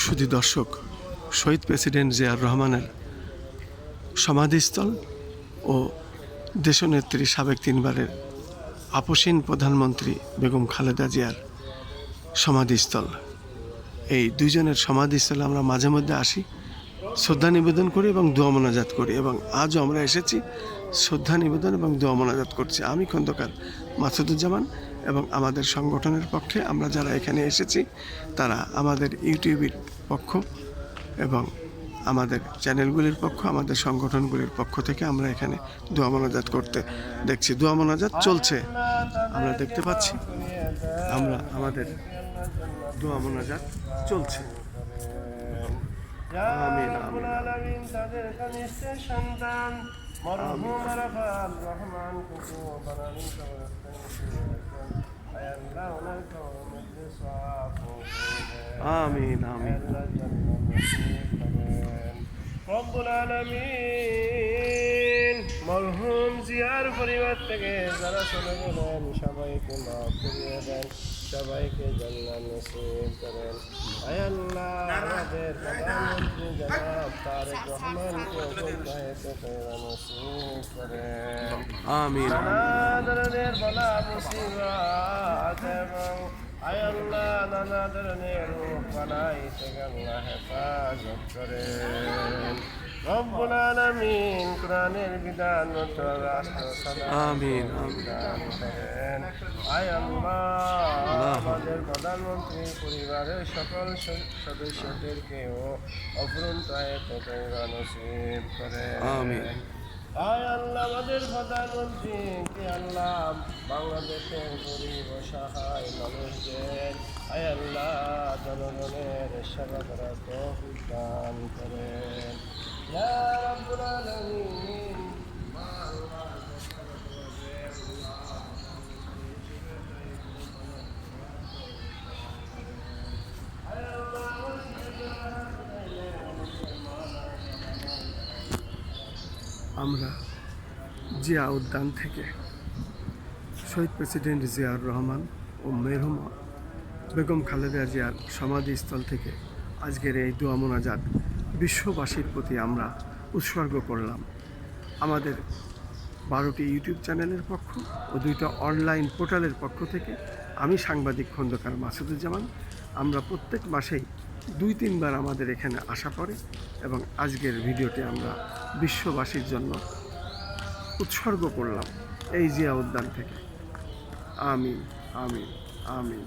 সুধী দর্শক, শহীদ প্রেসিডেন্ট জিয়াউর রহমানের সমাধিস্থল ও দেশনেত্রী সাবেক তিনবারের আপসীন প্রধানমন্ত্রী বেগম খালেদা জিয়ার সমাধিস্থল, এই দুইজনের সমাধিস্থলে আমরা মাঝে মধ্যে আসি, শ্রদ্ধা নিবেদন করি এবং দোয়া মোনাজাত করি। এবং আজও আমরা এসেছি শ্রদ্ধা নিবেদন এবং দোয়া মোনাজাত করছি। আমি খন্দকার মাসুদুজ্জামান এবং আমাদের সংগঠনের পক্ষে আমরা যারা এখানে এসেছি তারা আমাদের ইউটিউবের পক্ষ এবং আমাদের চ্যানেলগুলির পক্ষ, আমাদের সংগঠনগুলির পক্ষ থেকে আমরা এখানে দোয়া মোনাজাত করতে দেখছি। দোয়া মোনাজাত চলছে, আমরা দেখতে পাচ্ছি। আমরা আমাদের দোয়া মোনাজাত চলছে। আমিন আমিন তাদের কনিষ্ঠ সন্তান মরহুম আরাফাত রহমান কুকু বানানি আল্লাহ ওনার মধ্যে সাফ আমিন আমিন রব্বুল আলামিন মরহুম জিয়ার পরিবার থেকে যারা চলে গেলেন সবাইকে মাফ করিয়ে দেন, সবাইকে জান্নাত নসিব করেন। আয় আল্লাহ আমাদের প্রধানমন্ত্রী জনাব তারেক রহমানকে হেদায়েতে তৈবা নসিব করেন। আমিন। নানা ধরনের বালা মুসিবত এবং আয় আল্লাহ নানা ধরনের রোগ বালাই থেকে আল্লাহ হেফাজত করেন। রব্বুল আলামিন কোরআনের বিধান মতো রাষ্ট্র আমিন দান করেন। আয় আল্লাহ আমাদের প্রধানমন্ত্রী পরিবারের সকল সদস্যদেরকেও অফুরন্ত আয়াতে তৈবা নসিব করেন। আমিন। আয় আল্লাহ আমাদের প্রধানমন্ত্রীকে আল্লাহ বাংলাদেশের গরিব অসহায় মানুষদের আয় আল্লাহ জনগণের সেবা করার তৌফিক দান করেন। ইয়া রাব্বুল আলামিন আমরা জিয়া উদ্যান থেকে শহীদ প্রেসিডেন্ট জিয়াউর রহমান ও মেরহুম বেগম খালেদা জিয়ার সমাধিস্থল থেকে আজকের এই দোয়া মোনাজাত বিশ্ববাসীর প্রতি আমরা উৎসর্গ করলাম। আমাদের 12টি ইউটিউব চ্যানেলের পক্ষ ও 2টা অনলাইন পোর্টালের পক্ষ থেকে আমি সাংবাদিক খন্দকার মাসুদুজ্জামান। আমরা প্রত্যেক মাসেই 2-3 বার আমাদের এখানে আসা পড়ে এবং আজকের ভিডিওটি আমরা বিশ্ববাসীর জন্য উৎসর্গ করলাম এই জিয়া উদ্যান থেকে। আমিন আমিন আমিন।